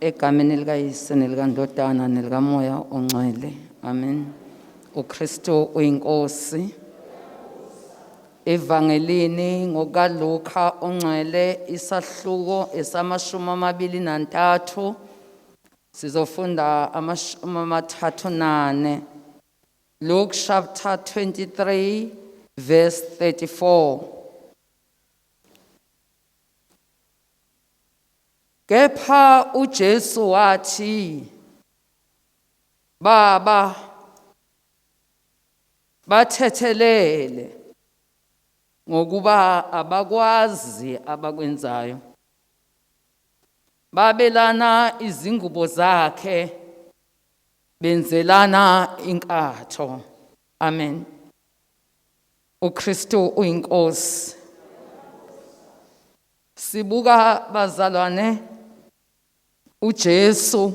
Egameni likaYise nelikaNdodana nelikaMoya oNgcwele. Amen. uKristu uyinkosi. Evangelini ngokaLuka oNgcwele isahluko esamashumi 23 sizofunda amashumi 34. Luke chapter 23 verse 34. Kepha uJesu wathi, Baba, bathethelele ngokuba abakwazi abakwenzayo. Babelana izingubo zakhe, benzelana inkatho. Amen. uKristu uyinkosi. Sibuka bazalwane uJesu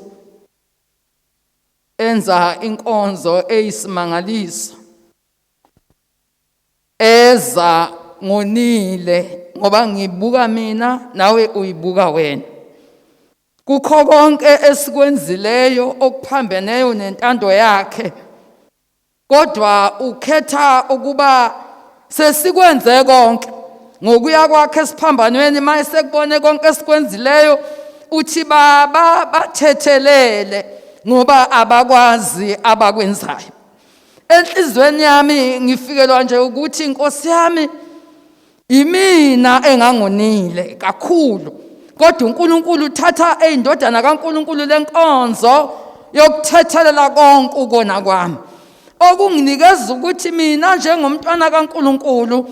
enza inkonzo eyisimangaliso, eza ngonile ngoba ngibuka mina nawe uyibuka wena. Kukho konke esikwenzileyo okuphambeneyo nentando yakhe, kodwa ukhetha ukuba sesikwenze konke ngokuya kwakhe esiphambanweni. Maye sekubone konke esikwenzileyo uthi, Baba, bathethelele ngoba abakwazi abakwenzayo. Enhlizweni yami ngifikelwa nje ukuthi Nkosi yami, imina engangonile kakhulu, kodwa uNkulunkulu uthatha eyindodana kaNkulunkulu lenkonzo yokuthethelela konke ukona kwami, okunginikeza ukuthi mina njengomntwana kaNkulunkulu,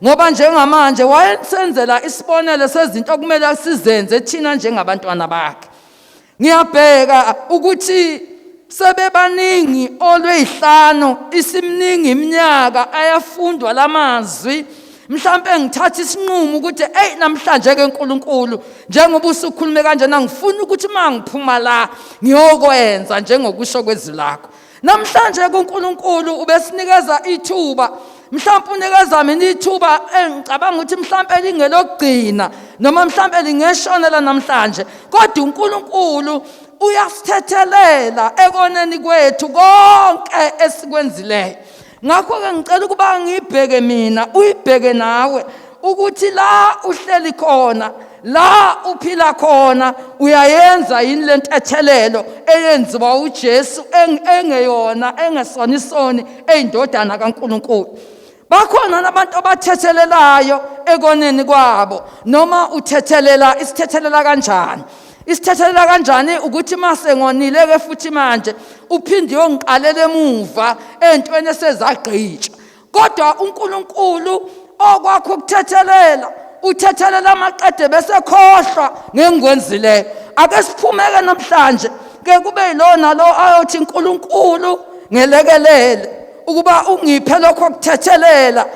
ngoba njengamanje wayensenzela isibonelo sezinto okumele sizenze thina njengabantwana bakhe. Ngiyabheka ukuthi sebebaningi olwey'hlanu, isimningi iminyaka ayafundwa lamazwi. Mhlambe ngithatha isinqumo ukuthi namhlanje ke uNkulunkulu, njengoba usukhulume kanjena, ngifuna ukuthi mangiphuma la ngiyokwenza njengokusho kwezwi lakho. Namhlanje kuNkulunkulu ubesinikeza ithuba, mhlawumbe unikeza mina ithuba engicabanga ukuthi mhlawumbe lingelokugcina noma mhlawumbe lingeshonela namhlanje, kodwa uNkulunkulu uyasithethelela ekoneni kwethu konke esikwenzileyo. Ngakho-ke ngicela ukuba ngibheke mina, uyibheke nawe, ukuthi la uhleli khona, la uphila khona, uyayenza yini le ntethelelo eyenziwa uJesu engeyona, engesona isoni, eyindodana kaNkulunkulu. Bakhona nabantu abathethelelayo ekoneni kwabo. Noma uthethelela, isithethelela kanjani? Isithethelela kanjani ukuthi mase ngonile ke futhi manje uphinde uyongiqalela emuva entweni esezagqitsha. Kodwa uNkulunkulu okwakho ukuthethelela, uthethelela amaqede bese khohlwa ngengikwenzileyo. Ake siphumeke namhlanje ke kube yilona lo ayothi uNkulunkulu ngelekelele ukuba ungiphe lokho ukuthethelela.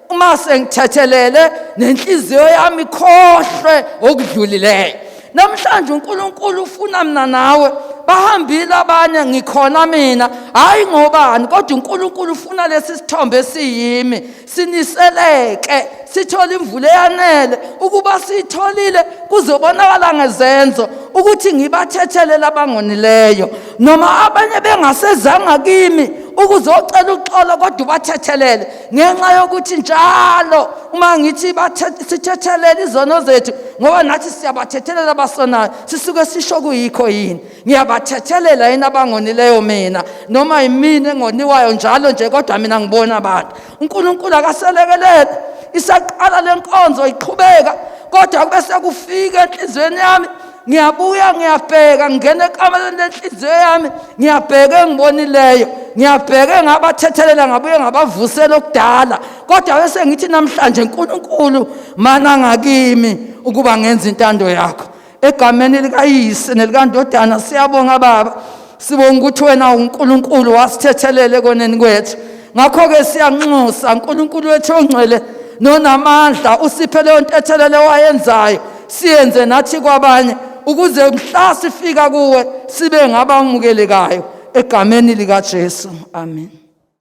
Uma sengithethelele nenhliziyo yami khohlwe okudlulileyo. Namhlanje uNkulunkulu ufuna mina nawe, bahambile abanye ngikhona mina, hayi ngobani, kodwa uNkulunkulu ufuna lesi sithombe esiyimi siniseleke, sithole imvula eyanele ukuba sitholile kuzobonakala ngezenzo ukuthi ngibathethelela abangonileyo, noma abanye bengasezanga kimi ukuzocela uxolo, kodwa ubathethelele ngenxa yokuthi njalo uma ngithi sithethelele izono zethu, ngoba nathi siyabathethelela abasonayo, sisuke sisho kuyikho yini, ngiyabathethelela yini abangonileyo mina, noma yimina engoniwayo njalo nje, kodwa mina ngibona abantu. uNkulunkulu akaselekelele, isaqala lenkonzo iqhubeka, kodwa kube sekufika enhlizweni yami, ngiyabuya ngiyabheka, ngene ekameleni lenhliziyo yami, ngiyabheka engibonileyo, ngiyabheka ngabathethelela, ngabuye ngabavusela okudala, kodwa bese ngithi namhlanje uNkulunkulu mana ngakimi ukuba ngenze intando yakho. Egameni likaYise nelikaNdodana siyabonga Baba, sibonga ukuthi wena uNkulunkulu wasithethelela ekoneni kwethu. Ngakho-ke siyanxusa uNkulunkulu wethu ongcwele nonamandla, usiphe leyo ntethelelo wayenzayo, siyenze nathi kwabanye, ukuze mhla sifika kuwe sibe ngabamukelekayo. Egameni likaJesu, amen.